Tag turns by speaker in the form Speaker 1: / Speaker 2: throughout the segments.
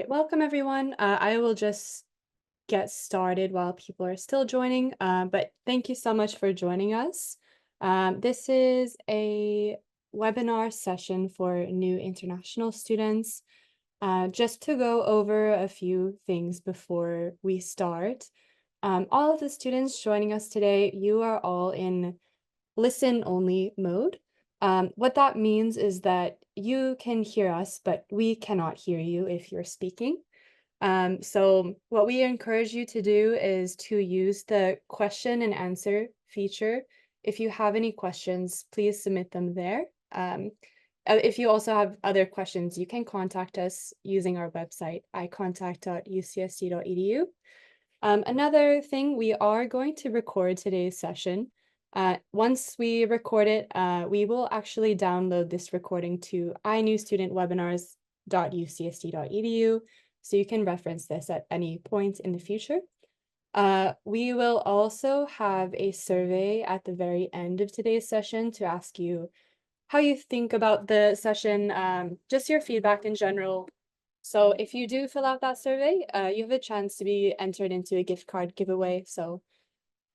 Speaker 1: right, welcome everyone. I will just get started while people are still joining, but thank you so much for joining us. This is a webinar session for new international students. Just to go over a few things before we start. All of the students joining us today, you are all in listen-only mode. What that means is that you can hear us, but we cannot hear you if you're speaking. So what we encourage you to do is to use the question and answer feature. If you have any questions, please submit them there. If you also have other questions, you can contact us using our website, icontact.ucsd.edu. Another thing, we are going to record today's session. Once we record it, we will actually download this recording to inewstudentwebinars.ucsd.edu, so you can reference this at any point in the future. We will also have a survey at the very end of today's session to ask you how you think about the session, just your feedback in general. So if you do fill out that survey, you have a chance to be entered into a gift card giveaway. So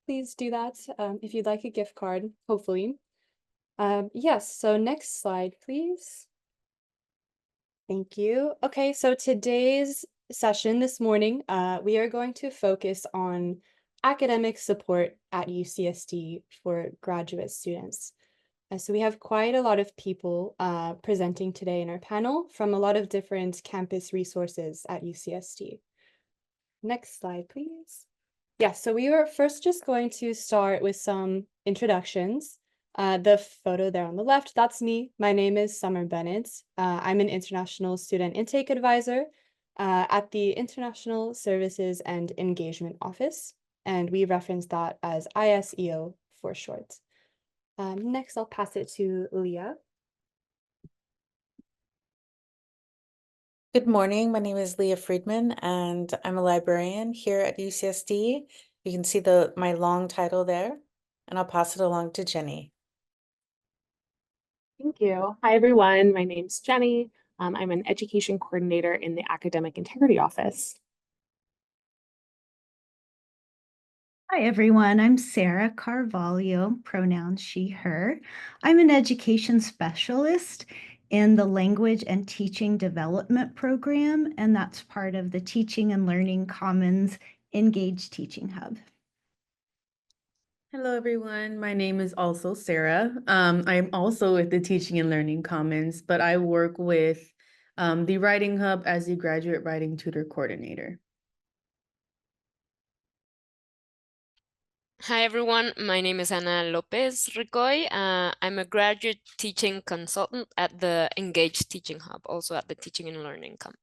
Speaker 1: please do that if you'd like a gift card, hopefully. Yes, so next slide, please. Thank you. Okay, so today's session this morning, we are going to focus on academic support at UCSD for graduate students. So we have quite a lot of people presenting today in our panel from a lot of different campus resources at UCSD. Next slide, please. Yeah, so we are first just going to start with some introductions. The photo there on the left, that's me. My name is Summer Bennett. I'm an international student intake advisor at the International Services and Engagement Office, and we reference that as ISEO for short. Next, I'll pass it to Leah.
Speaker 2: Good morning. My name is Leah Friedman, and I'm a librarian here at UCSD. You can see my long title there, and I'll pass it along to Jenny.
Speaker 3: Thank you. Hi, everyone. My name's Jenny. I'm an education coordinator in the Academic Integrity Office.
Speaker 4: Hi, everyone. I'm Sarah Carvalho, pronouns she, her. I'm an education specialist in the Language and Teaching Development Program, and that's part of the Teaching and Learning Commons Engaged Teaching Hub.
Speaker 5: Hello, everyone. My name is also Sarah. I'm also with the Teaching and Learning Commons, but I work with the Writing Hub as the Graduate Writing Tutor Coordinator.
Speaker 6: Hi, everyone. My name is Ana Lopez Ricoy. I'm a graduate teaching consultant at the Engaged Teaching Hub, also at the Teaching and Learning Commons.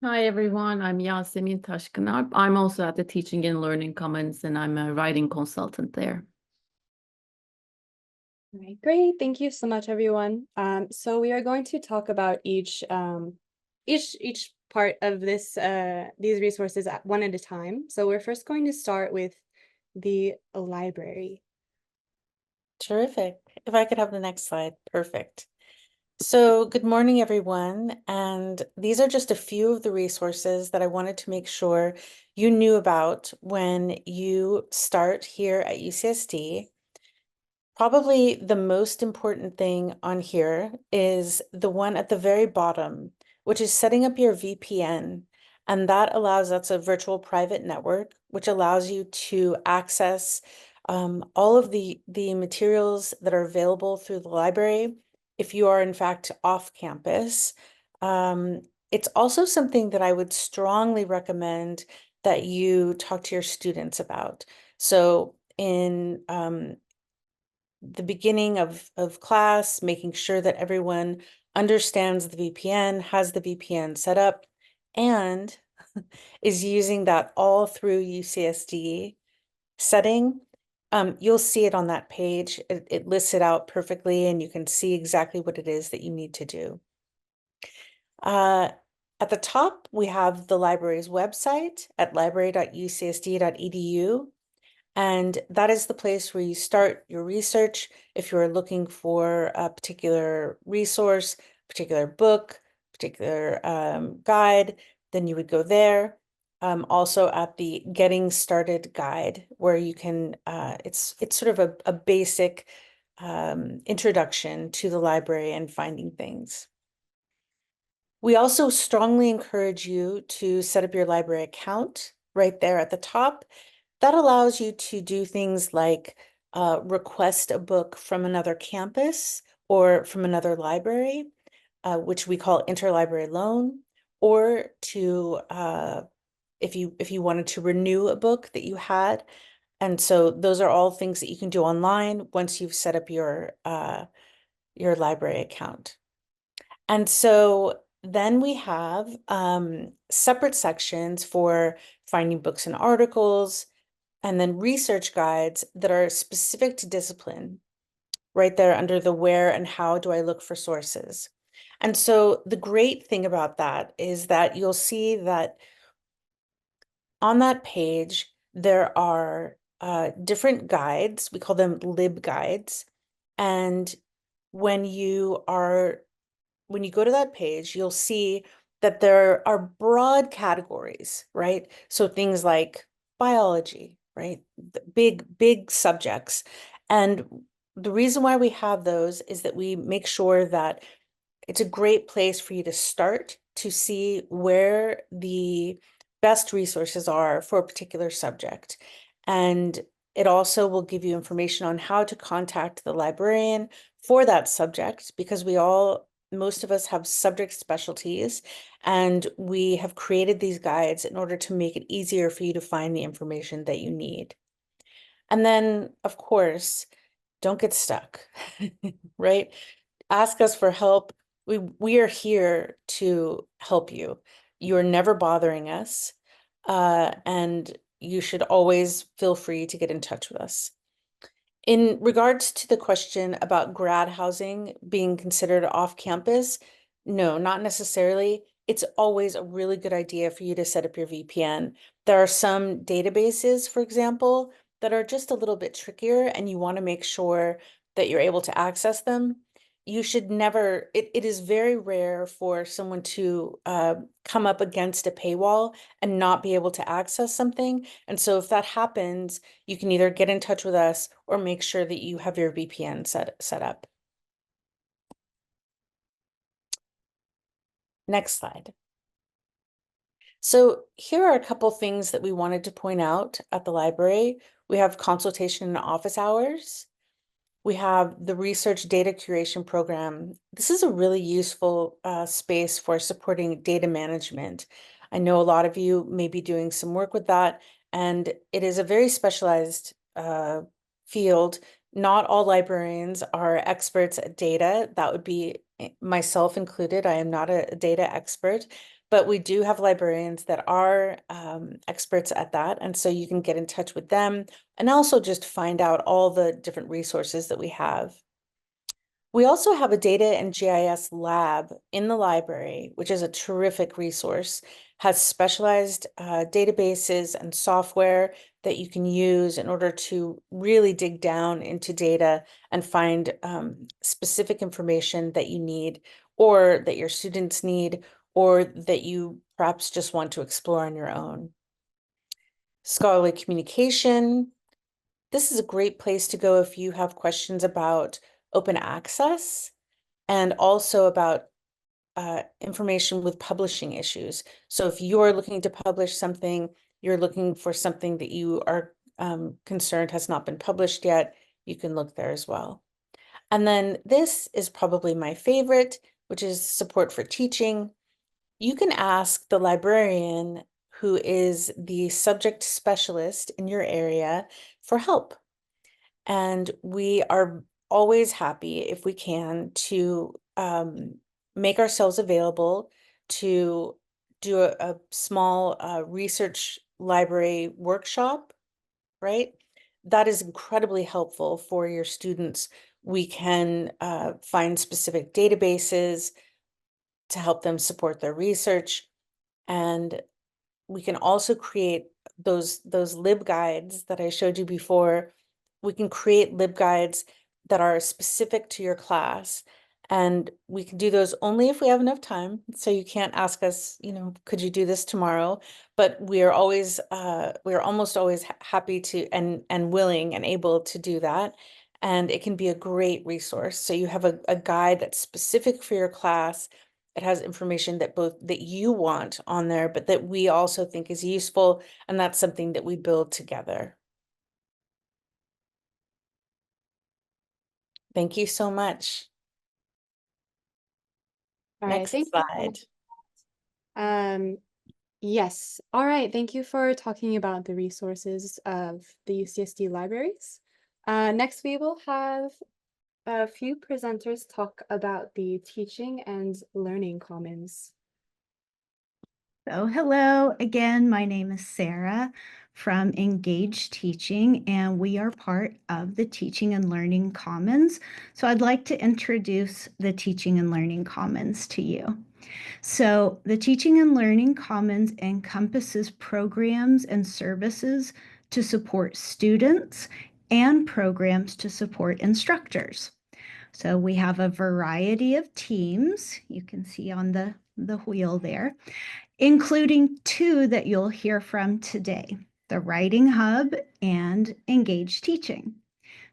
Speaker 7: Hi, everyone. I'm Yasemin Tashkanarp. I'm also at the Teaching and Learning Commons, and I'm a writing consultant there.
Speaker 1: All right, great. Thank you so much, everyone. So we are going to talk about each part of this these resources one at a time. So we're first going to start with the library.
Speaker 2: Terrific. If I could have the next slide. Perfect. So good morning, everyone. And these are just a few of the resources that I wanted to make sure you knew about when you start here at UCSD. Probably the most important thing on here is the one at the very bottom, which is setting up your VPN. And that's a virtual private network, which allows you to access all of the materials that are available through the library if you are in fact off campus. It's also something that I would strongly recommend that you talk to your students about. So in the beginning of class, making sure that everyone understands the VPN, has the VPN set up, and is using that all through UCSD setting. You'll see it on that page. It lists it out perfectly, and you can see exactly what it is that you need to do. At the top, we have the library's website at library.ucsd.edu. And that is the place where you start your research if you're looking for a particular resource, particular book, particular guide, then you would go there. Also at the Getting Started guide, where you can, it's sort of a basic introduction to the library and finding things. We also strongly encourage you to set up your library account right there at the top. That allows you to do things like request a book from another campus or from another library, which we call interlibrary loan, or to if you wanted to renew a book that you had. And so those are all things that you can do online once you've set up your library account. And so then we have separate sections for finding books and articles, and then research guides that are specific to discipline, right there under the where and how do I look for sources. And so the great thing about that is that you'll see that on that page, there are different guides. We call them lib guides. And when you go to that page, you'll see that there are broad categories, right? So things like biology, right? The big subjects. And the reason why we have those is that we make sure that it's a great place for you to start to see where the best resources are for a particular subject. And it also will give you information on how to contact the librarian for that subject, because most of us have subject specialties, and we have created these guides in order to make it easier for you to find the information that you need. And then, of course, don't get stuck, right? Ask us for help. We are here to help you. You are never bothering us, and you should always feel free to get in touch with us. In regards to the question about grad housing being considered off campus, no, not necessarily. It's always a really good idea for you to set up your VPN. There are some databases, for example, that are just a little bit trickier, and you want to make sure that you're able to access them. You should never, it is very rare for someone to come up against a paywall and not be able to access something. And so if that happens, you can either get in touch with us or make sure that you have your VPN set up. Next slide. So here are a couple things that we wanted to point out at the library. We have consultation and office hours. We have the research data curation program. This is a really useful space for supporting data management. I know a lot of you may be doing some work with that, and it is a very specialized field. Not all librarians are experts at data. That would be myself included. I am not a data expert, but we do have librarians that are experts at that. And so you can get in touch with them and also just find out all the different resources that we have. We also have a data and GIS lab in the library, which is a terrific resource, has specialized databases and software that you can use in order to really dig down into data and find specific information that you need, or that your students need, or that you perhaps just want to explore on your own. Scholarly communication. This is a great place to go if you have questions about open access and also about information with publishing issues. So if you're looking to publish something, you're looking for something that you are concerned has not been published yet, you can look there as well. And then this is probably my favorite, which is support for teaching. You can ask the librarian who is the subject specialist in your area for help. And we are always happy, if we can, to make ourselves available to do a small research library workshop, right? That is incredibly helpful for your students. We can find specific databases to help them support their research. And we can also create those lib guides that I showed you before. We can create lib guides that are specific to your class. And we can do those only if we have enough time. So you can't ask us, could you do this tomorrow? But we are always, we're almost always happy to and willing and able to do that. And it can be a great resource. So you have a guide that's specific for your class. It has information that you want on there, but that we also think is useful. And that's something that we build together. Thank you so much.
Speaker 1: All right,
Speaker 2: Next
Speaker 1: thank you so
Speaker 2: slide.
Speaker 1: much. Yes. All right. Thank you for talking about the resources of the UCSD libraries. Next, we will have a few presenters talk about the teaching and learning commons.
Speaker 4: So hello again, my name is Sarah from Engage Teaching, and we are part of the Teaching and Learning Commons. So I'd like to introduce the Teaching and Learning Commons to you. So the Teaching and Learning Commons encompasses programs and services to support students and programs to support instructors. So we have a variety of teams, you can see on the wheel there, including two that you'll hear from today, the Writing Hub and Engage Teaching.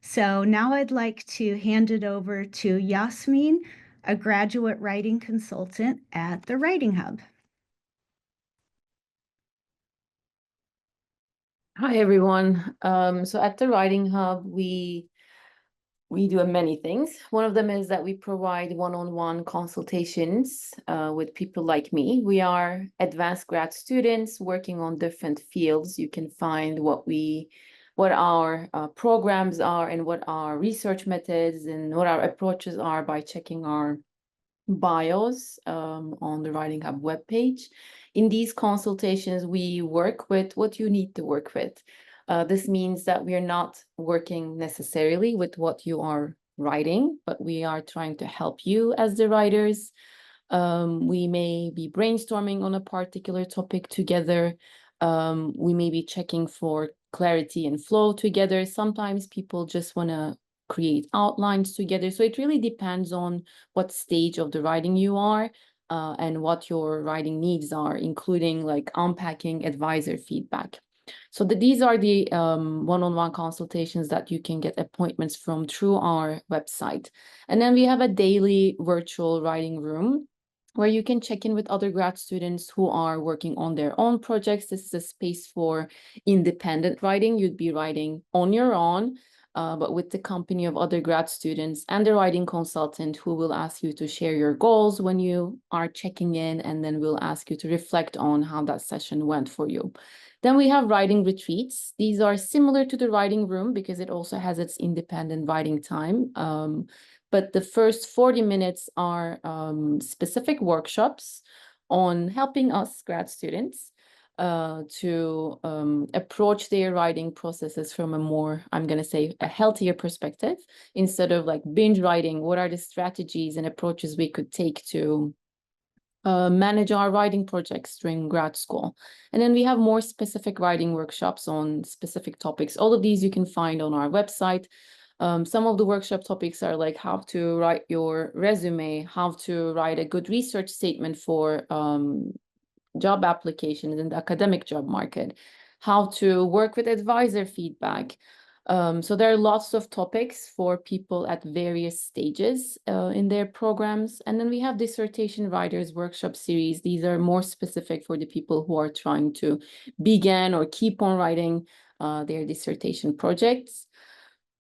Speaker 4: So now I'd like to hand it over to Yasmin, a graduate writing consultant at the Writing Hub.
Speaker 7: Hi, everyone. So at the Writing Hub, we do many things. One of them is that we provide one-on-one consultations with people like me. We are advanced grad students working on different fields. You can find what our programs are and what our research methods and what our approaches are by checking our bios on the Writing Hub webpage. In these consultations, we work with what you need to work with. This means that we are not working necessarily with what you are writing, but we are trying to help you as the writers. We may be brainstorming on a particular topic together. We may be checking for clarity and flow together. Sometimes people just want to create outlines together. So it really depends on what stage of the writing you are and what your writing needs are, including like unpacking advisor feedback. So these are the one-on-one consultations that you can get appointments from through our website. And then we have a daily virtual writing room where you can check in with other grad students who are working on their own projects. This is a space for independent writing. You'd be writing on your own, but with the company of other grad students and the writing consultant who will ask you to share your goals when you are checking in, and then we'll ask you to reflect on how that session went for you. Then we have writing retreats. These are similar to the writing room because it also has its independent writing time. But the first 40 minutes are specific workshops on helping us grad students to approach their writing processes from a more, I'm going to say, a healthier perspective. Instead of like binge writing, what are the strategies and approaches we could take to manage our writing projects during grad school. And then we have more specific writing workshops on specific topics. All of these you can find on our website. Some of the workshop topics are like how to write your resume, how to write a good research statement for job applications in the academic job market, how to work with advisor feedback. So there are lots of topics for people at various stages in their programs. And then we have dissertation writers workshop series. These are more specific for the people who are trying to begin or keep on writing their dissertation projects.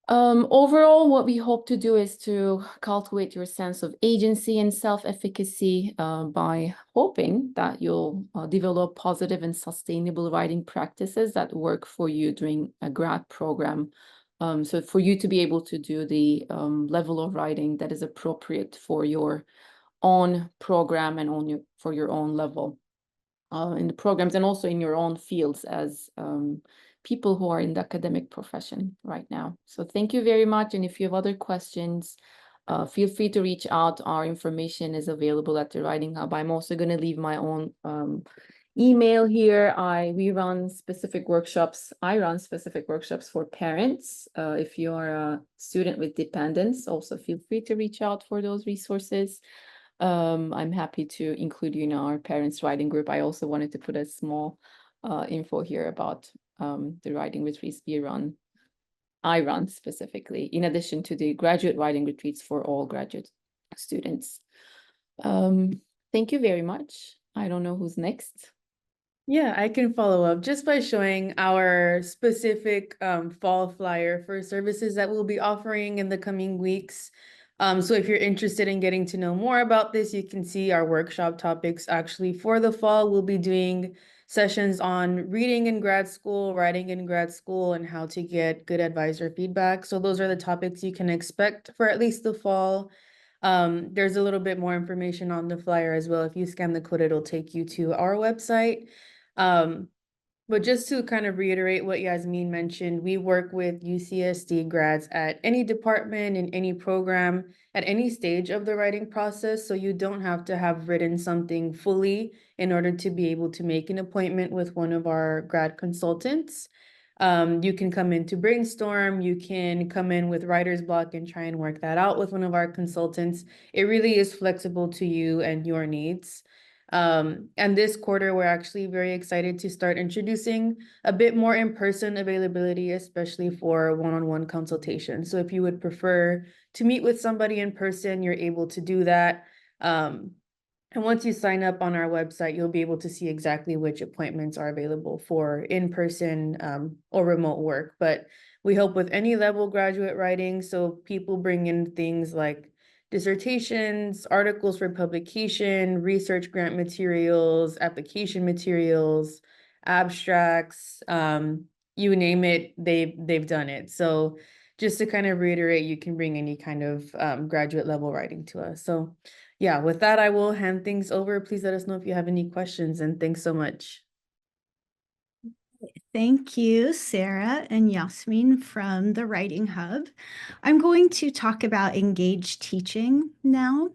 Speaker 7: Overall, what we hope to do is to cultivate your sense of agency and self-efficacy by hoping that you'll develop positive and sustainable writing practices that work for you during a grad program. So for you to be able to do the level of writing that is appropriate for your own program and for your own level in the programs and also in your own fields as people who are in the academic profession right now. So thank you very much. And if you have other questions, feel free to reach out. Our information is available at the Writing Hub. I'm also going to leave my own email here. We run specific workshops. I run specific workshops for parents. If you're a student with dependents, also feel free to reach out for those resources. I'm happy to include you in our parents writing group. I also wanted to put a small info here about the writing retreats I run specifically, in addition to the graduate writing retreats for all graduate students. Thank you very much. I don't know who's next.
Speaker 5: Yeah, I can follow up just by showing our specific fall flyer for services that we'll be offering in the coming weeks. So if you're interested in getting to know more about this, you can see our workshop topics. Actually, for the fall, we'll be doing sessions on reading in grad school, writing in grad school, and how to get good advisor feedback. So those are the topics you can expect for at least the fall. There's a little bit more information on the flyer as well. If you scan the code, it'll take you to our website. But just to kind of reiterate what Yasmin mentioned, we work with UCSD grads at any department, in any program, at any stage of the writing process. So you don't have to have written something fully in order to be able to make an appointment with one of our grad consultants. You can come in to brainstorm, you can come in with writer's block and try and work that out with one of our consultants. It really is flexible to you and your needs. And this quarter, we're actually very excited to start introducing a bit more in-person availability, especially for one-on-one consultation. So if you would prefer to meet with somebody in person, you're able to do that. And once you sign up on our website, you'll be able to see exactly which appointments are available for in-person or remote work. But we help with any level graduate writing. So people bring in things like dissertations, articles for publication, research grant materials, application materials, abstracts, you name it, they've done it. So just to kind of reiterate, you can bring any kind of graduate level writing to us. So yeah, with that, I will hand things over. Please let us know if you have any questions, and thanks so much.
Speaker 4: Thank you, Sarah and Yasmin from the Writing Hub. I'm going to talk about engaged teaching now.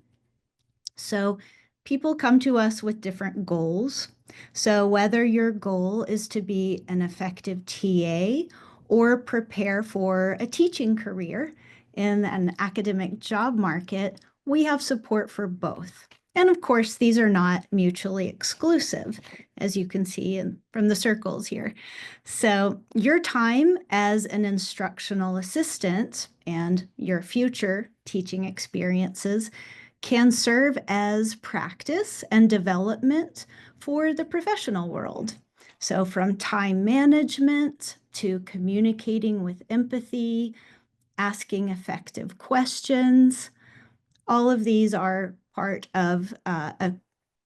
Speaker 4: So people come to us with different goals. So whether your goal is to be an effective TA or prepare for a teaching career in an academic job market, we have support for both. And of course, these are not mutually exclusive, as you can see from the circles here. So your time as an instructional assistant and your future teaching experiences can serve as practice and development for the professional world. So from time management to communicating with empathy, asking effective questions, all of these are part of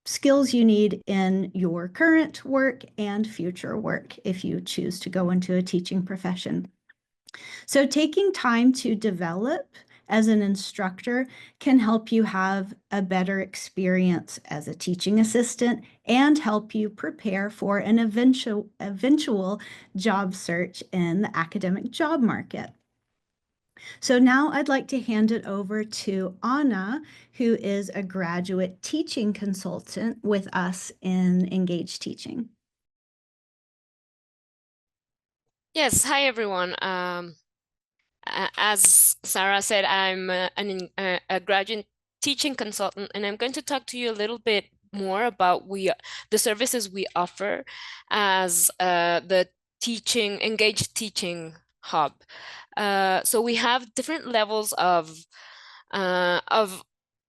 Speaker 4: skills you need in your current work and future work if you choose to go into a teaching profession. So taking time to develop as an instructor can help you have a better experience as a teaching assistant and help you prepare for an eventual job search in the academic job market. So now I'd like to hand it over to Anna, who is a graduate teaching consultant with us in Engaged Teaching.
Speaker 6: Yes, hi everyone. As Sarah said, I'm a graduate teaching consultant, and I'm going to talk to you a little bit more about the services we offer as the Engaged Teaching Hub. So we have different levels of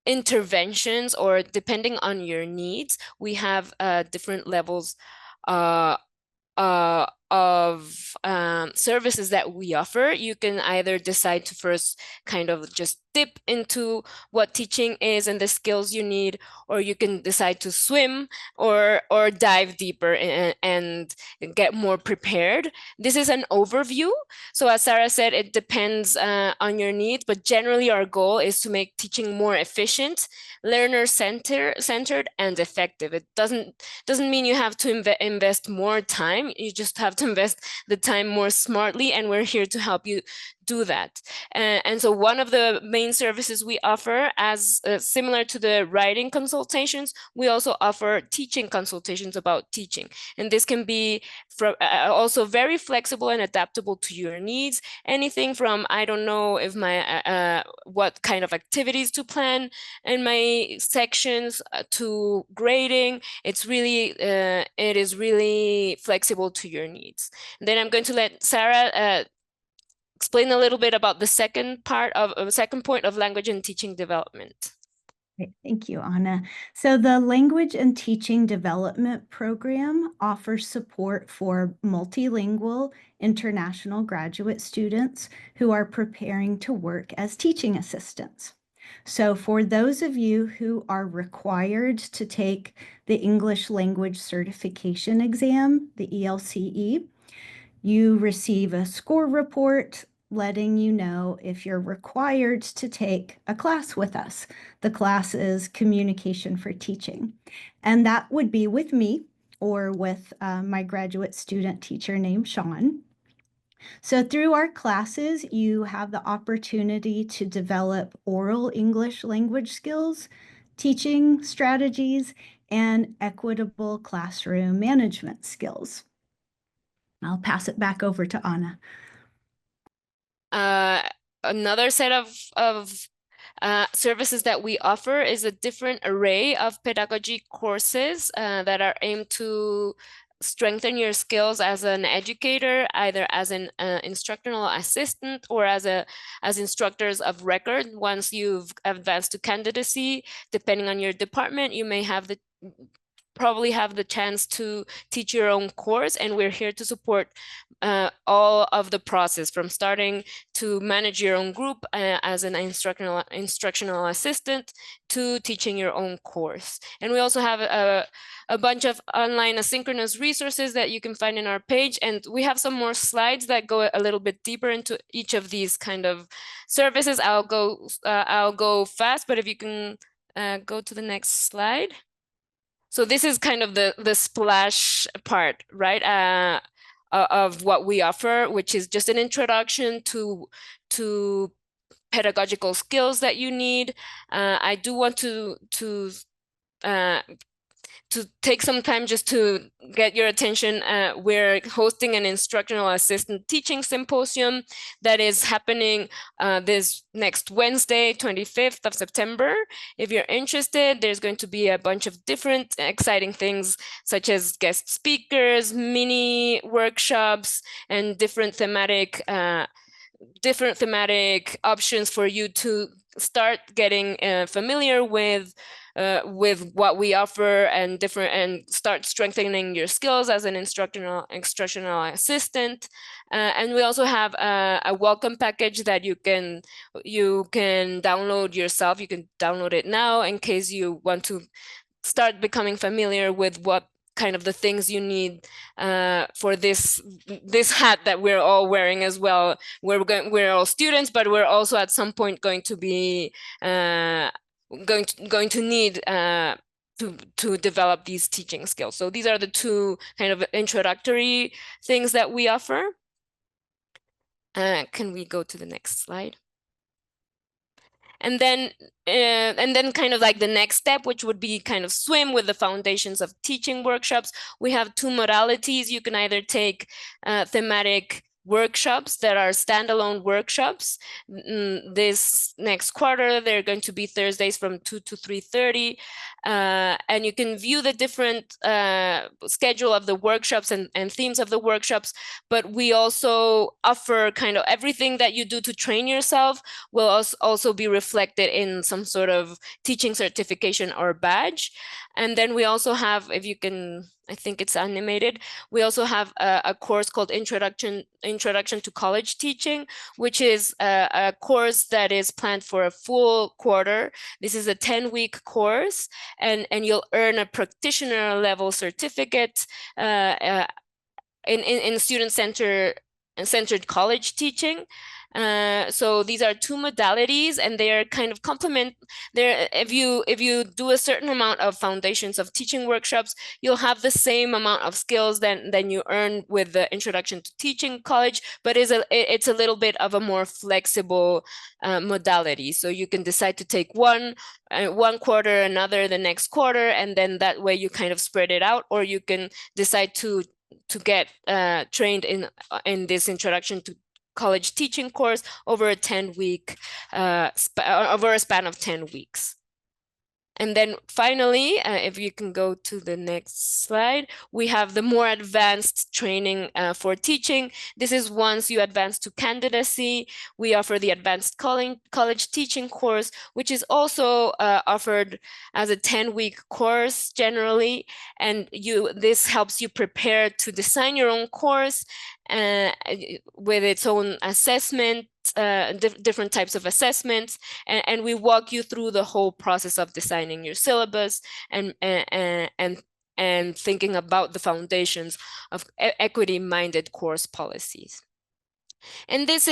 Speaker 6: interventions, or depending on your needs, we have different levels of services that we offer. You can either decide to first kind of just dip into what teaching is and the skills you need, or you can decide to swim or dive deeper and get more prepared. This is an overview. So as Sarah said, it depends on your needs, but generally our goal is to make teaching more efficient, learner-centered, and effective. It doesn't mean you have to invest more time. You just have to invest the time more smartly, and we're here to help you do that. And so one of the main services we offer, as similar to the writing consultations, we also offer teaching consultations about teaching. And this can be also very flexible and adaptable to your needs. Anything from, I don't know if my what kind of activities to plan in my sections, to grading. It's really it is really flexible to your needs. And then I'm going to let Sarah explain a little bit about the second point of language and teaching development.
Speaker 4: Great. Thank you, Anna. So the Language and Teaching Development Program offers support for multilingual international graduate students who are preparing to work as teaching assistants. So for those of you who are required to take the English Language Certification Exam, the ELCE, you receive a score report letting you know if you're required to take a class with us. The class is Communication for Teaching. And that would be with me or with my graduate student teacher named Sean. So through our classes, you have the opportunity to develop oral English language skills, teaching strategies, and equitable classroom management skills. I'll pass it back over to Anna.
Speaker 6: Another set of services that we offer is a different array of pedagogy courses that are aimed to strengthen your skills as an educator, either as an instructional assistant or as instructors of record. Once you've advanced to candidacy, depending on your department, you may have probably have the chance to teach your own course, and we're here to support all of the process, from starting to manage your own group as an instructional assistant to teaching your own course. And we also have a bunch of online asynchronous resources that you can find in our page, and we have some more slides that go a little bit deeper into each of these kind of services. I'll go fast, but if you can go to the next slide. So this is kind of the splash part, right? Of what we offer, which is just an introduction to pedagogical skills that you need. I do want to take some time just to get your attention. We're hosting an instructional assistant teaching symposium that is happening this next Wednesday, 25th of September. If you're interested, there's going to be a bunch of different exciting things, such as guest speakers, mini workshops, and different thematic options for you to start getting familiar with what we offer and start strengthening your skills as an instructional assistant. And we also have a welcome package that you can download yourself. You can download it now in case you want to start becoming familiar with what kind of the things you need for this hat that we're all wearing as well. We're all students, but we're also at some point going to be going to need to develop these teaching skills. So these are the two kind of introductory things that we offer. Can we go to the next slide? And then kind of like the next step, which would be kind of swim with the foundations of teaching workshops. We have two modalities. You can either take thematic workshops that are standalone workshops. This next quarter, they're going to be Thursdays from 2 to 3:30. And you can view the different schedule of the workshops and themes of the workshops, but we also offer kind of everything that you do to train yourself will also be reflected in some sort of teaching certification or badge. And then we also have, if you can, I think it's animated, we also have a course called Introduction to College Teaching, which is a course that is planned for a full quarter. This is a 10-week course, and you'll earn a practitioner level certificate in student-centered college teaching. So these are two modalities, and they are kind of complement. There, if you do a certain amount of foundations of teaching workshops, you'll have the same amount of skills than you earn with the introduction to teaching college, but it's a little bit of a more flexible modality. So you can decide to take one quarter, another the next quarter, and then that way you kind of spread it out, or you can decide to get trained in this introduction to college teaching course over a 10-week over a span of 10 weeks. And then finally, if you can go to the next slide, we have the more advanced training for teaching. This is once you advance to candidacy. We offer the advanced college teaching course, which is also offered as a 10-week course generally. And this helps you prepare to design your own course with its own assessment, different types of assessments, and we walk you through the whole process of designing your syllabus and thinking about the foundations of equity-minded course policies. And this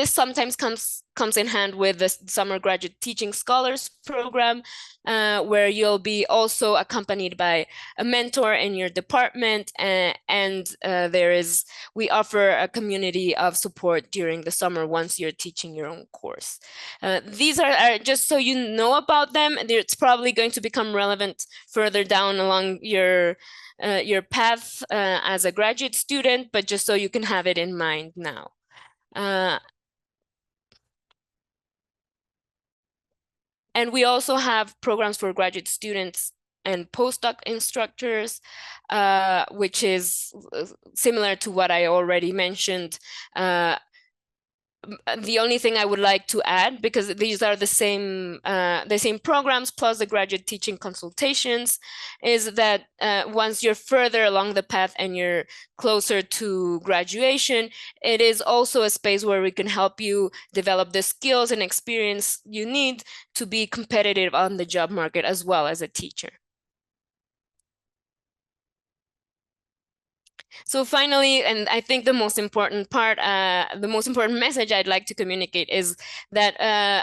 Speaker 6: sometimes comes in hand with the Summer Graduate Teaching Scholars Program, where you'll be also accompanied by a mentor in your department, and we offer a community of support during the summer once you're teaching your own course. These are just so you know about them. It's probably going to become relevant further down along your path as a graduate student, but just so you can have it in mind now. And we also have programs for graduate students and postdoc instructors, which is similar to what I already mentioned. The only thing I would like to add, because these are the same programs plus the graduate teaching consultations, is that once you're further along the path and you're closer to graduation, it is also a space where we can help you develop the skills and experience you need to be competitive on the job market as well as a teacher. So finally, and I think the most important part, the most important message I'd like to communicate is that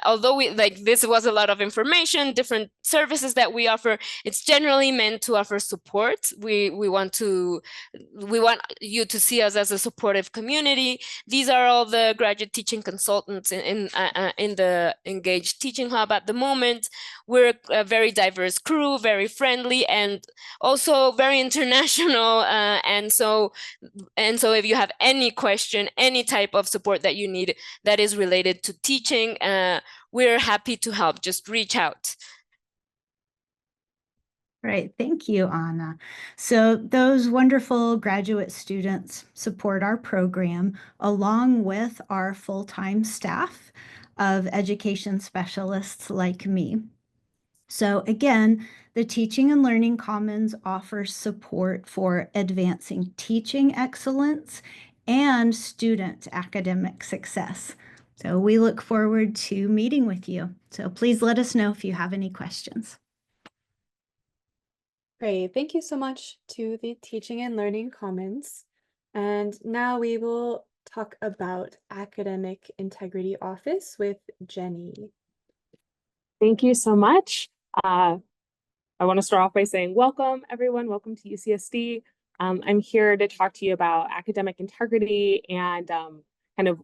Speaker 6: although this was a lot of information, different services that we offer, it's generally meant to offer support. We want you to see us as a supportive community. These are all the graduate teaching consultants in the Engaged Teaching Hub at the moment. We're a very diverse crew, very friendly, and also very international. And so if you have any question, any type of support that you need that is related to teaching, we're happy to help. Just reach out.
Speaker 4: Right. Thank you, Anna. So those wonderful graduate students support our program along with our full-time staff of education specialists like me. So again, the Teaching and Learning Commons offers support for advancing teaching excellence and student academic success. So we look forward to meeting with you. So please let us know if you have any questions.
Speaker 1: Great. Thank you so much to the Teaching and Learning Commons. And now we will talk about Academic Integrity Office with Jenny.
Speaker 3: Thank you so much. I want to start off by saying welcome, everyone. Welcome to UCSD. I'm here to talk to you about academic integrity and kind of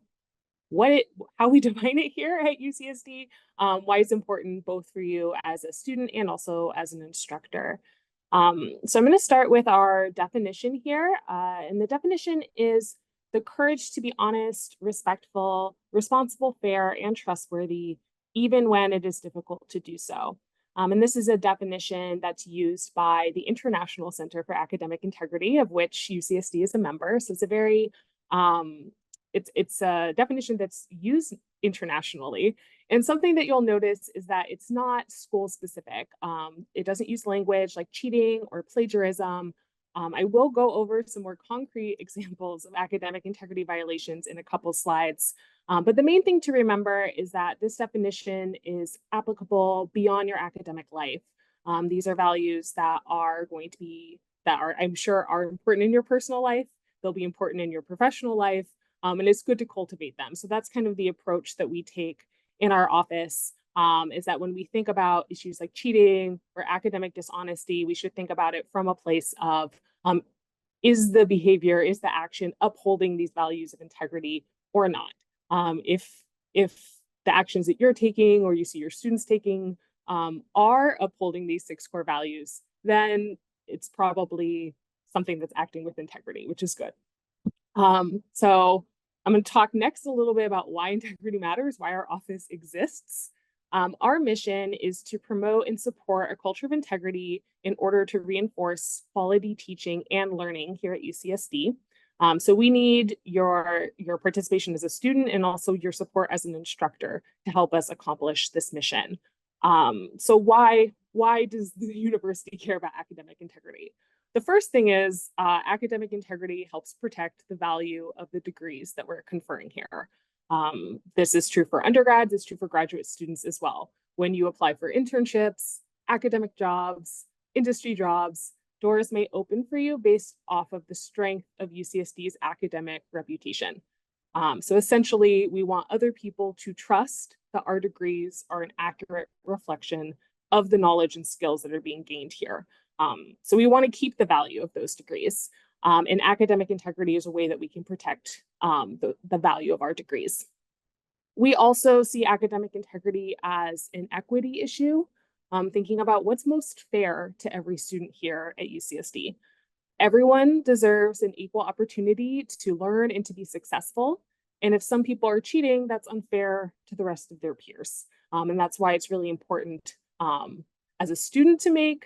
Speaker 3: how we define it here at UCSD, why it's important both for you as a student and also as an instructor. So I'm going to start with our definition here. And the definition is the courage to be honest, respectful, responsible, fair, and trustworthy, even when it is difficult to do so. And this is a definition that's used by the International Center for Academic Integrity, of which UCSD is a member. So it's a very, it's a definition that's used internationally. And something that you'll notice is that it's not school specific. It doesn't use language like cheating or plagiarism. I will go over some more concrete examples of academic integrity violations in a couple slides. But the main thing to remember is that this definition is applicable beyond your academic life. These are values that are going to be, I'm sure are important in your personal life. They'll be important in your professional life. and it's good to cultivate them. So that's kind of the approach that we take in our office, is that when we think about issues like cheating or academic dishonesty, we should think about it from a place of, is the behavior, is the action upholding these values of integrity or not? If the actions that you're taking or you see your students taking are upholding these 6 core values, then it's probably something that's acting with integrity, which is good. So I'm going to talk next a little bit about why integrity matters, why our office exists. Our mission is to promote and support a culture of integrity in order to reinforce quality teaching and learning here at UCSD. So we need your participation as a student and also your support as an instructor to help us accomplish this mission. So why does the university care about academic integrity? The first thing is academic integrity helps protect the value of the degrees that we're conferring here. This is true for undergrads, it's true for graduate students as well. When you apply for internships, academic jobs, industry jobs, doors may open for you based off of the strength of UCSD's academic reputation. So essentially, we want other people to trust that our degrees are an accurate reflection of the knowledge and skills that are being gained here. So we want to keep the value of those degrees. And academic integrity is a way that we can protect the value of our degrees. We also see academic integrity as an equity issue, thinking about what's most fair to every student here at UCSD. Everyone deserves an equal opportunity to learn and to be successful. And if some people are cheating, that's unfair to the rest of their peers. And that's why it's really important as a student to make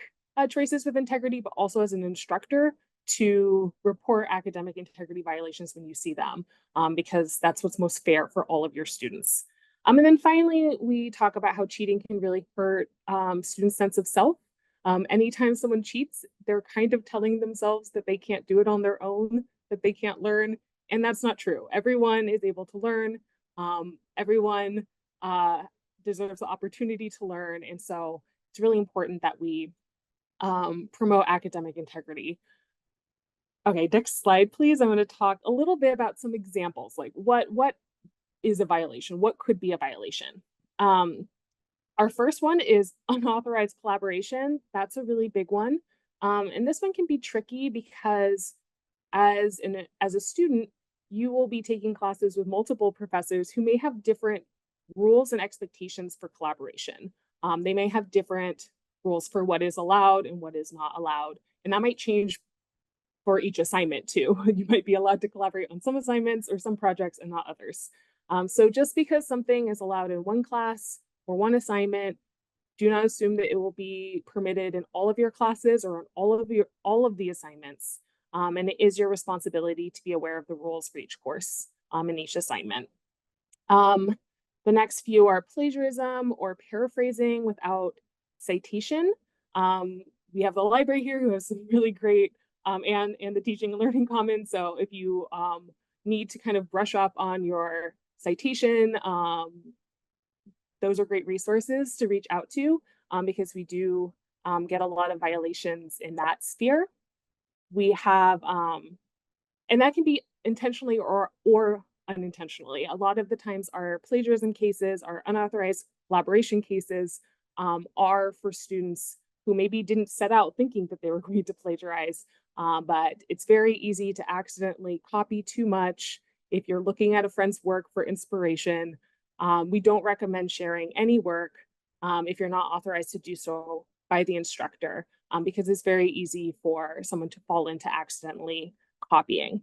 Speaker 3: choices with integrity, but also as an instructor to report academic integrity violations when you see them, because that's what's most fair for all of your students. And then finally, we talk about how cheating can really hurt students' sense of self. Anytime someone cheats, they're kind of telling themselves that they can't do it on their own, that they can't learn, and that's not true. Everyone is able to learn. Everyone deserves the opportunity to learn, and so it's really important that we promote academic integrity. Okay, next slide, please. I'm going to talk a little bit about some examples, like what is a violation? What could be a violation? Our first one is unauthorized collaboration. That's a really big one. And this one can be tricky because as a student, you will be taking classes with multiple professors who may have different rules and expectations for collaboration. They may have different rules for what is allowed and what is not allowed. And that might change for each assignment too. You might be allowed to collaborate on some assignments or some projects and not others. So just because something is allowed in one class or one assignment, do not assume that it will be permitted in all of your classes or in all of the assignments. And it is your responsibility to be aware of the rules for each course in each assignment. The next few are plagiarism or paraphrasing without citation. We have the library here who has some really great and the teaching and learning commons. So if you need to kind of brush up on your citation, those are great resources to reach out to because we do get a lot of violations in that sphere. We have, and that can be intentionally or unintentionally. A lot of the times our plagiarism cases, our unauthorized collaboration cases are for students who maybe didn't set out thinking that they were going to plagiarize, but it's very easy to accidentally copy too much. If you're looking at a friend's work for inspiration, we don't recommend sharing any work if you're not authorized to do so by the instructor, because it's very easy for someone to fall into accidentally copying.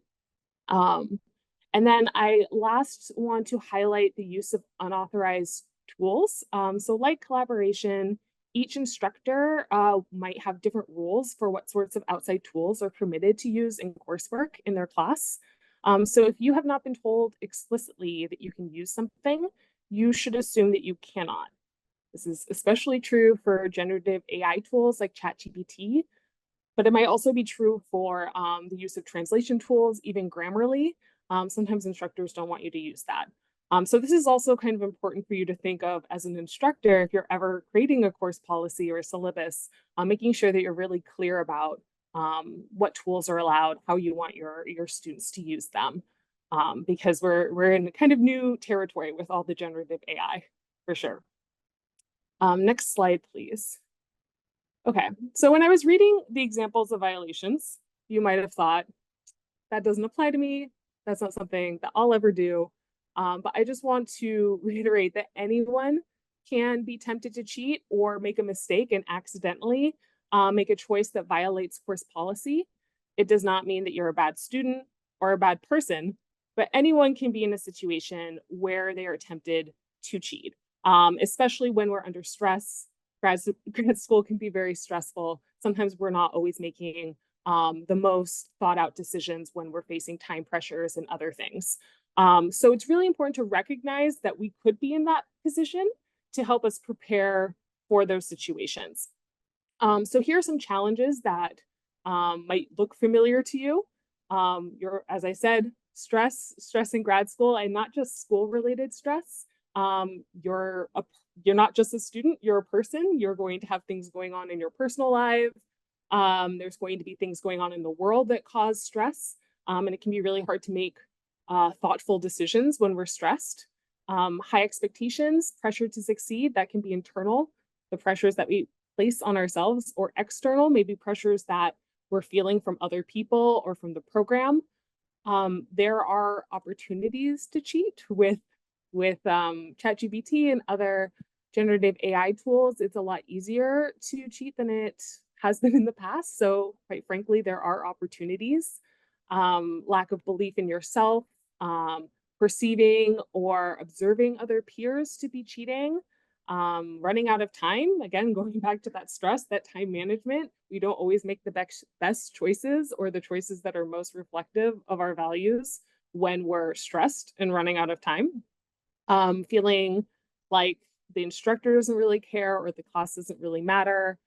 Speaker 3: And then I last want to highlight the use of unauthorized tools. So like collaboration, each instructor might have different rules for what sorts of outside tools are permitted to use in coursework in their class. So if you have not been told explicitly that you can use something, you should assume that you cannot. This is especially true for generative AI tools like ChatGPT, but it might also be true for the use of translation tools, even Grammarly. Sometimes instructors don't want you to use that. So this is also kind of important for you to think of as an instructor if you're ever creating a course policy or a syllabus, making sure that you're really clear about what tools are allowed, how you want your students to use them. because we're in kind of new territory with all the generative AI, for sure. Next slide, please. Okay, so when I was reading the examples of violations, you might have thought, that doesn't apply to me. That's not something that I'll ever do. But I just want to reiterate that anyone can be tempted to cheat or make a mistake and accidentally make a choice that violates course policy. It does not mean that you're a bad student or a bad person, but anyone can be in a situation where they are tempted to cheat, especially when we're under stress. Grad school can be very stressful. Sometimes we're not always making the most thought out decisions when we're facing time pressures and other things. So it's really important to recognize that we could be in that position to help us prepare for those situations. So here are some challenges that might look familiar to you. As I said, stress in grad school, and not just school-related stress. You're not just a student, you're a person. You're going to have things going on in your personal life. There's going to be things going on in the world that cause stress, and it can be really hard to make thoughtful decisions when we're stressed. High expectations, pressure to succeed, that can be internal, the pressures that we place on ourselves, or external, maybe pressures that we're feeling from other people or from the program. There are opportunities to cheat with ChatGPT and other generative AI tools. It's a lot easier to cheat than it has been in the past. So quite frankly, there are opportunities. Lack of belief in yourself, perceiving or observing other peers to be cheating, running out of time. Again, going back to that stress, that time management, we don't always make the best choices or the choices that are most reflective of our values when we're stressed and running out of time. Feeling like the instructor doesn't really care or the class doesn't really matter.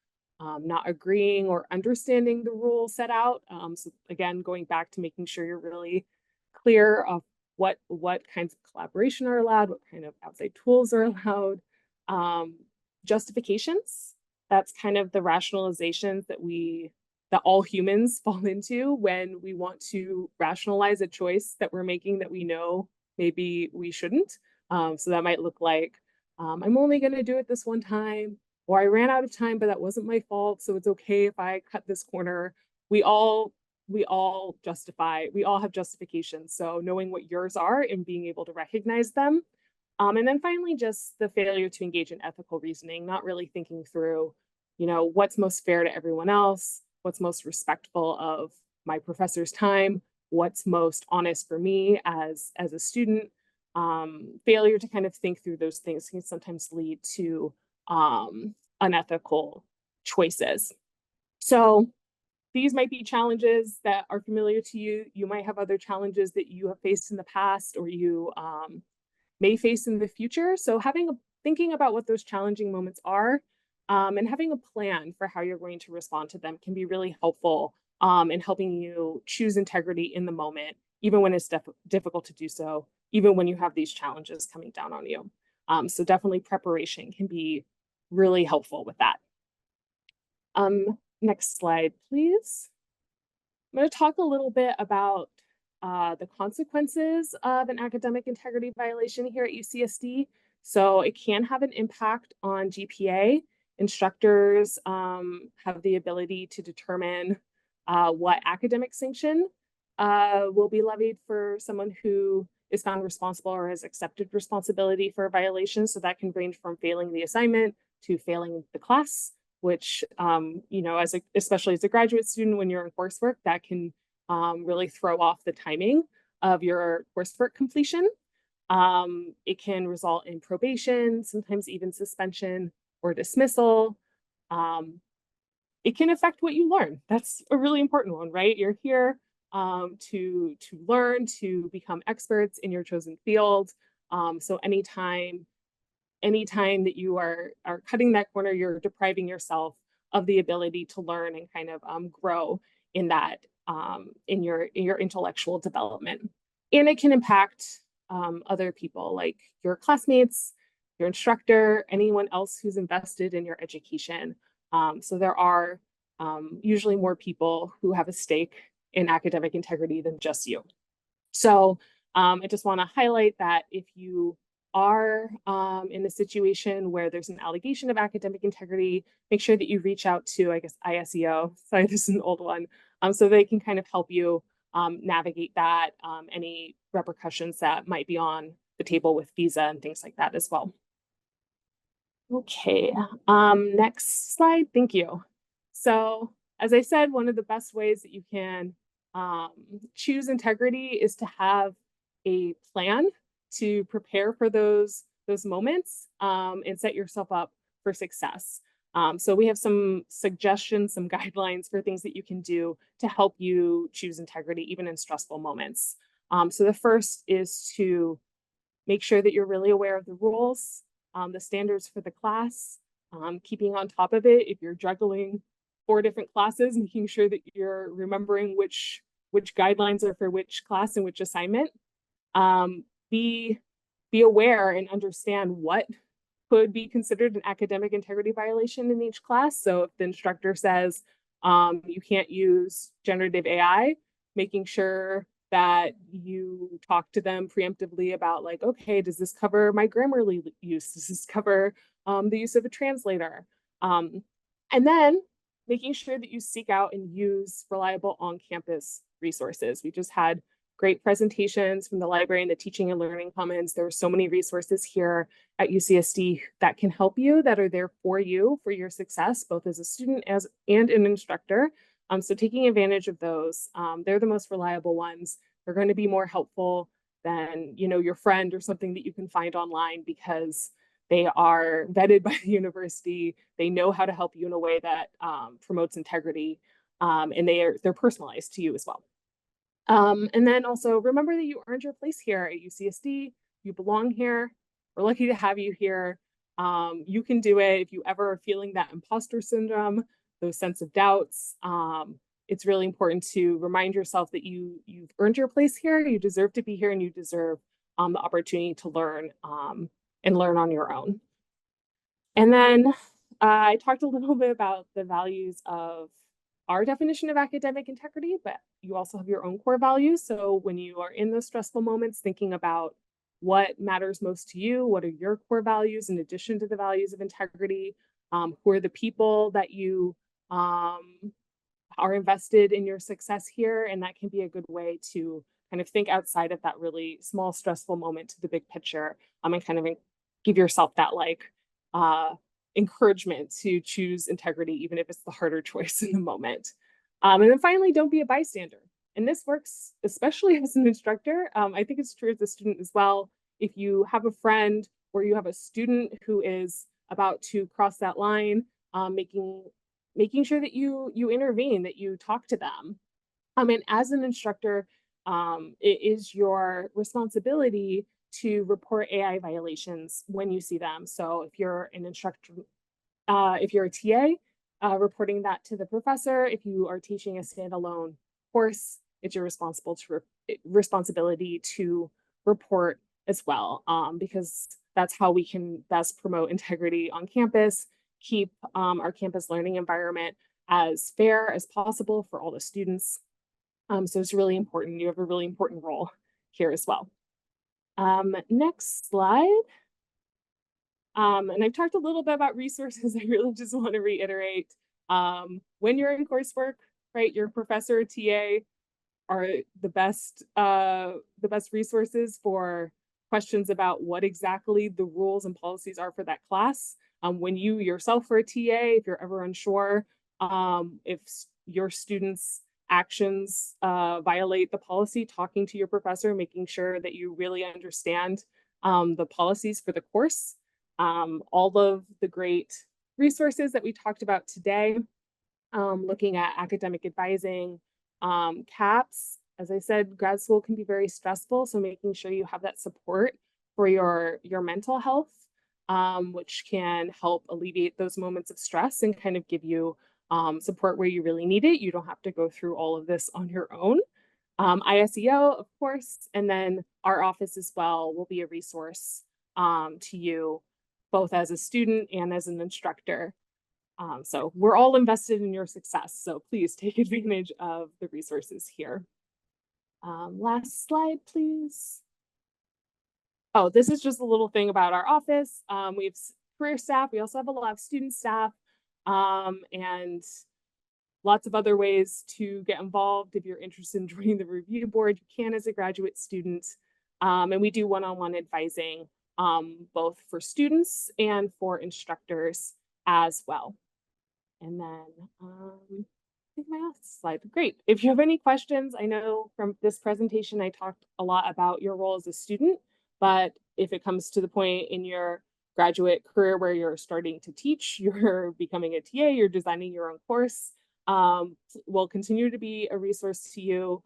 Speaker 3: Not agreeing or understanding the rules set out. So again, going back to making sure you're really clear of what kinds of collaboration are allowed, what kind of outside tools are allowed. Justifications, that's kind of the rationalizations that all humans fall into when we want to rationalize a choice that we're making that we know maybe we shouldn't. So that might look like, I'm only going to do it this one time, or I ran out of time, but that wasn't my fault, so it's okay if I cut this corner. We all have justifications. So knowing what yours are and being able to recognize them. And then finally, just the failure to engage in ethical reasoning, not really thinking through, what's most fair to everyone else, what's most respectful of my professor's time, what's most honest for me as a student. Failure to kind of think through those things can sometimes lead to unethical choices. So these might be challenges that are familiar to you. You might have other challenges that you have faced in the past or you may face in the future. So thinking about what those challenging moments are and having a plan for how you're going to respond to them can be really helpful in helping you choose integrity in the moment, even when it's difficult to do so, even when you have these challenges coming down on you. So definitely preparation can be really helpful with that. Next slide, please. I'm going to talk a little bit about the consequences of an academic integrity violation here at UCSD. So it can have an impact on GPA. Instructors have the ability to determine what academic sanction will be levied for someone who is found responsible or has accepted responsibility for a violation. So that can range from failing the assignment to failing the class, which, especially as a graduate student, when you're in coursework, that can really throw off the timing of your coursework completion. It can result in probation, sometimes even suspension or dismissal. It can affect what you learn. That's a really important one, right? You're here to learn, to become experts in your chosen field. So anytime that you are cutting that corner, you're depriving yourself of the ability to learn and kind of grow in that in your intellectual development. And it can impact other people like your classmates, your instructor, anyone else who's invested in your education. So there are usually more people who have a stake in academic integrity than just you. So I just want to highlight that if you are in a situation where there's an allegation of academic integrity, make sure that you reach out to, I guess, ISEO. Sorry, this is an old one. So they can kind of help you navigate that, any repercussions that might be on the table with visa and things like that as well. Okay, next slide, thank you. So as I said, one of the best ways that you can choose integrity is to have a plan to prepare for those moments and set yourself up for success. So we have some suggestions, some guidelines for things that you can do to help you choose integrity, even in stressful moments. So the first is to make sure that you're really aware of the rules, the standards for the class, keeping on top of it. If you're juggling 4 different classes, making sure that you're remembering which guidelines are for which class and which assignment. Be aware and understand what could be considered an academic integrity violation in each class. So if the instructor says you can't use generative AI, making sure that you talk to them preemptively about like, okay, does this cover my Grammarly use? Does this cover the use of a translator? And then making sure that you seek out and use reliable on-campus resources. We just had great presentations from the library and the Teaching and Learning Commons. There are so many resources here at UCSD that can help you, that are there for you, for your success, both as a student and an instructor. So taking advantage of those, they're the most reliable ones. They're going to be more helpful than, you know, your friend or something that you can find online, because they are vetted by the university. They know how to help you in a way that promotes integrity, and they're personalized to you as well. And then also remember that you earned your place here at UCSD. You belong here. We're lucky to have you here. You can do it. If you ever are feeling that imposter syndrome, those sense of doubts, it's really important to remind yourself that you've earned your place here. You deserve to be here, and you deserve the opportunity to learn and learn on your own. And then I talked a little bit about the values of our definition of academic integrity, but you also have your own core values. So when you are in those stressful moments, thinking about what matters most to you, what are your core values in addition to the values of integrity, who are the people that you are invested in your success here, and that can be a good way to kind of think outside of that really small stressful moment to the big picture, and kind of give yourself that like encouragement to choose integrity, even if it's the harder choice in the moment. And then finally, don't be a bystander. And this works especially as an instructor. I think it's true as a student as well. If you have a friend or you have a student who is about to cross that line, making sure that you intervene, that you talk to them. And as an instructor, it is your responsibility to report AI violations when you see them. So if you're an instructor, if you're a TA, reporting that to the professor. If you are teaching a standalone course, it's your responsibility to report as well, because that's how we can best promote integrity on campus, keep our campus learning environment as fair as possible for all the students. So it's really important. You have a really important role here as well. Next slide. And I've talked a little bit about resources. I really just want to reiterate, when you're in coursework, right, your professor or TA are the best resources for questions about what exactly the rules and policies are for that class. When you yourself are a TA, if you're ever unsure if your students' actions violate the policy, talking to your professor, making sure that you really understand the policies for the course. All of the great resources that we talked about today, looking at academic advising, CAPS. As I said, grad school can be very stressful, so making sure you have that support for your mental health, which can help alleviate those moments of stress and kind of give you support where you really need it. You don't have to go through all of this on your own. ISEO, of course, and then our office as well will be a resource to you, both as a student and as an instructor. So we're all invested in your success, so please take advantage of the resources here. Last slide, please. Oh, this is just a little thing about our office. We have career staff. We also have a lot of student staff, and lots of other ways to get involved. If you're interested in joining the review board, you can as a graduate student. And we do one-on-one advising, both for students and for instructors as well. And then I think my last slide. Great. If you have any questions, I know from this presentation, I talked a lot about your role as a student, but if it comes to the point in your graduate career where you're starting to teach, you're becoming a TA, you're designing your own course, will continue to be a resource to you.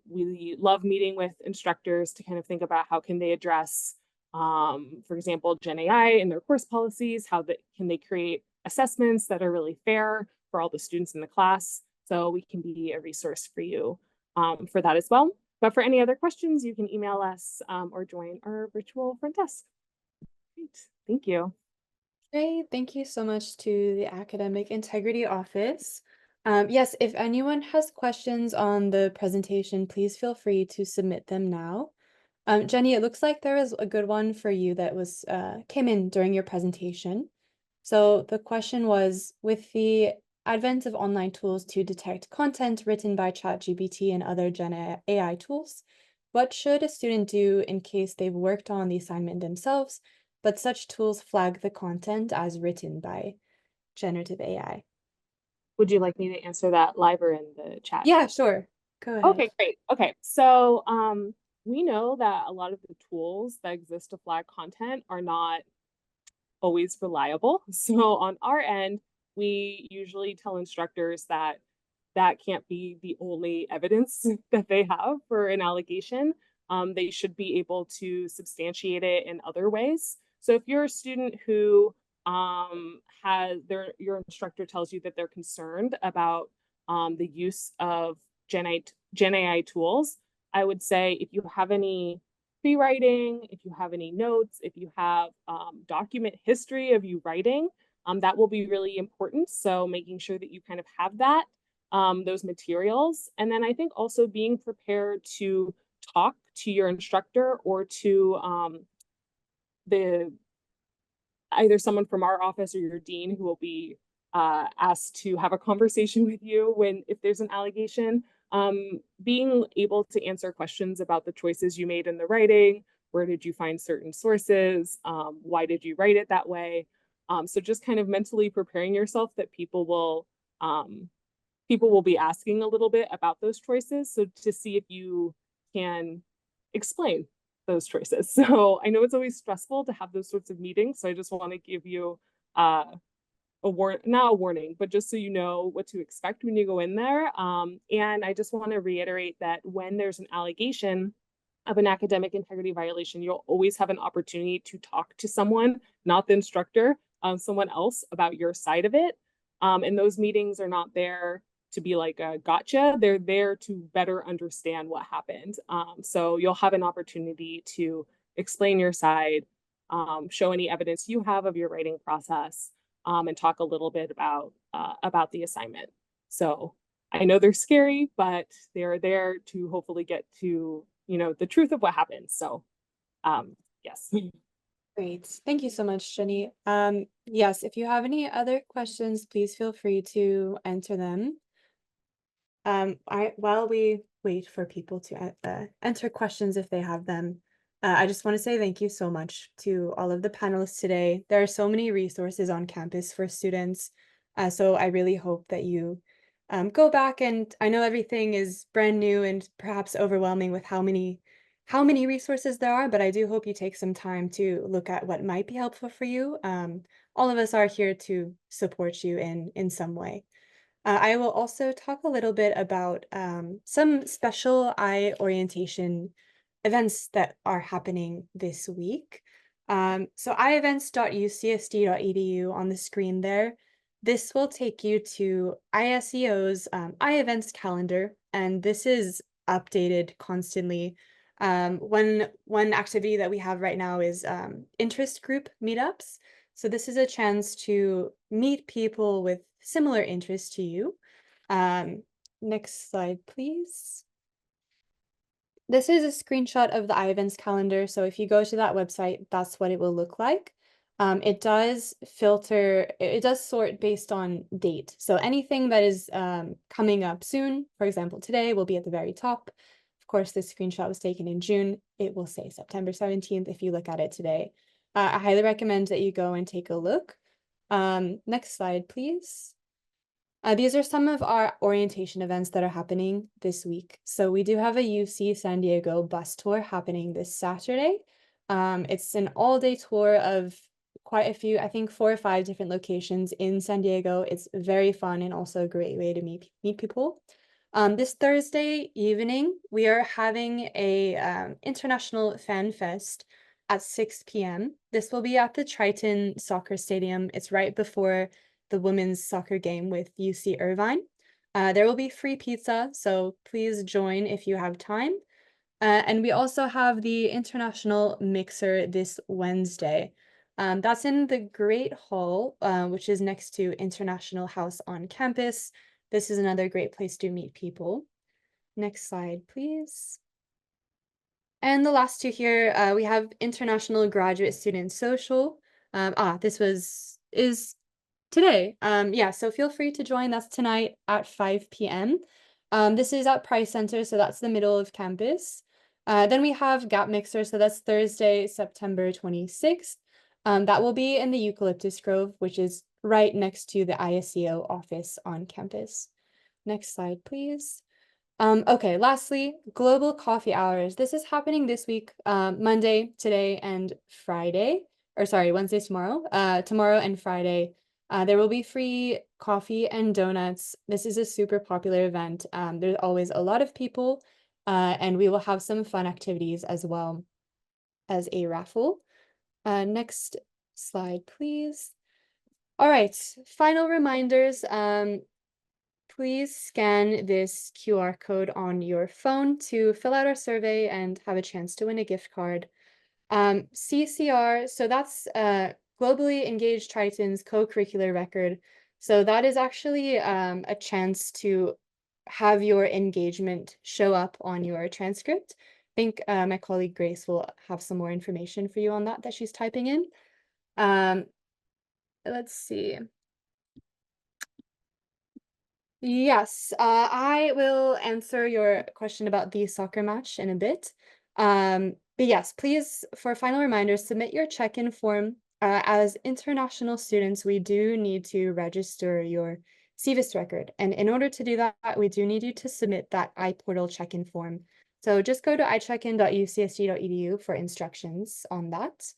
Speaker 3: We love meeting with instructors to kind of think about how can they address, for example, Gen AI in their course policies, can they create assessments that are really fair for all the students in the class. So we can be a resource for you for that as well. But for any other questions, you can email us or join our virtual front desk. Great. Thank you.
Speaker 1: Great, thank you so much to the Academic Integrity Office. Yes, if anyone has questions on the presentation, please feel free to submit them now. Jenny, it looks like there was a good one for you that was came in during your presentation. So the question was, with the advent of online tools to detect content written by ChatGPT and other Gen AI tools, what should a student do in case they've worked on the assignment themselves, but such tools flag the content as written by generative AI?
Speaker 3: Would you like me to answer that live or in the chat?
Speaker 1: Yeah, sure. Go ahead.
Speaker 3: Okay, great. Okay, so we know that a lot of the tools that exist to flag content are not always reliable. So on our end, we usually tell instructors that that can't be the only evidence that they have for an allegation. They should be able to substantiate it in other ways. So if you're a student who your instructor tells you that they're concerned about the use of Gen AI tools, I would say if you have any pre-writing, if you have any notes, if you have document history of you writing, that will be really important. So making sure that you kind of have that, those materials. And then I think also being prepared to talk to your instructor or to either someone from our office or your dean who will be asked to have a conversation with you if there's an allegation. Being able to answer questions about the choices you made in the writing, where did you find certain sources, why did you write it that way? So just kind of mentally preparing yourself that people will be asking a little bit about those choices. So to see if you can explain those choices. So I know it's always stressful to have those sorts of meetings. So I just want to give you not a warning, but just so you know what to expect when you go in there. And I just want to reiterate that when there's an allegation of an academic integrity violation, you'll always have an opportunity to talk to someone, not the instructor, someone else about your side of it. And those meetings are not there to be like a gotcha. They're there to better understand what happened. So you'll have an opportunity to explain your side, show any evidence you have of your writing process, and talk a little bit about the assignment. So I know they're scary, but they're there to hopefully get to, the truth of what happened. So yes.
Speaker 1: Great. Thank you so much, Jenny. Yes, if you have any other questions, please feel free to enter them. While we wait for people to enter questions if they have them, I just want to say thank you so much to all of the panelists today. There are so many resources on campus for students, so I really hope that you go back, and I know everything is brand new and perhaps overwhelming with how many resources there are, but I do hope you take some time to look at what might be helpful for you. All of us are here to support you in some way. I will also talk a little bit about some special eye orientation events that are happening this week. So ievents.ucsd.edu on the screen there. This will take you to ISEO's iEvents calendar, and this is updated constantly. One activity that we have right now is interest group meetups. So this is a chance to meet people with similar interests to you. Next slide, please. This is a screenshot of the iEvents calendar. So if you go to that website, that's what it will look like. It does filter, it does sort based on date. So anything that is coming up soon, for example, today will be at the very top. Of course, this screenshot was taken in June. It will say September 17th if you look at it today. I highly recommend that you go and take a look. Next slide, please. These are some of our orientation events that are happening this week. So we do have a UC San Diego bus tour happening this Saturday. It's an all-day tour of quite a few, I think 4 or 5 different locations in San Diego. It's very fun and also a great way to meet people. This Thursday evening, we are having a international fan fest at 6 p.m. This will be at the Triton Soccer Stadium. It's right before the women's soccer game with UC Irvine. There will be free pizza, so please join if you have time. And we also have the International Mixer this Wednesday. That's in the Great Hall, which is next to International House on campus. This is another great place to meet people. Next slide, please. And the last two here, we have International Graduate Student Social. This is today. Yeah, so feel free to join. That's tonight at 5 p.m. This is at Price Center, so that's the middle of campus. Then we have Gap Mixer, so that's Thursday, September 26th. That will be in the Eucalyptus Grove, which is right next to the ISEO office on campus. Next slide, please. Okay, lastly, Global Coffee Hours. This is happening this week, Monday, today, and Friday. Or sorry, Wednesday, tomorrow. Tomorrow and Friday. There will be free coffee and donuts. This is a super popular event. There's always a lot of people, and we will have some fun activities as well as a raffle. Next slide, please. All right, final reminders. Please scan this QR code on your phone to fill out our survey and have a chance to win a gift card. CCR, so that's Globally Engaged Triton's co-curricular record. So that is actually a chance to have your engagement show up on your transcript. I think my colleague Grace will have some more information for you on that she's typing in. Let's see. Yes, I will answer your question about the soccer match in a bit. But yes, please, for final reminders, submit your check-in form. As international students, we do need to register your CVIS record. And in order to do that, we do need you to submit that iPortal check-in form. So just go to icheckin.ucsd.edu for instructions on that.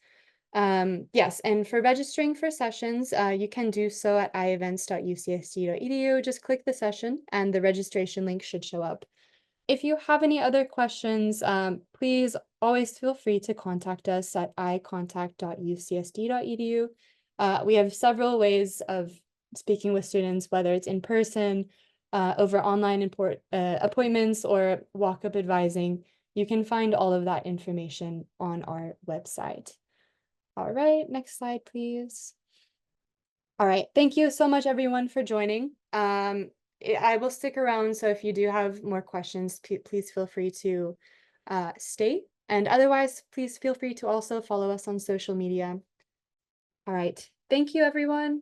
Speaker 1: Yes, and for registering for sessions, you can do so at ievents.ucsd.edu. Just click the session and the registration link should show up. If you have any other questions, please always feel free to contact us at icontact.ucsd.edu. We have several ways of speaking with students, whether it's in person, over online appointments, or walk-up advising. You can find all of that information on our website. All right, next slide, please. All right, thank you so much, everyone, for joining. I will stick around, so if you do have more questions, please feel free to stay. And otherwise, please feel free to also follow us on social media. All right, thank you, everyone.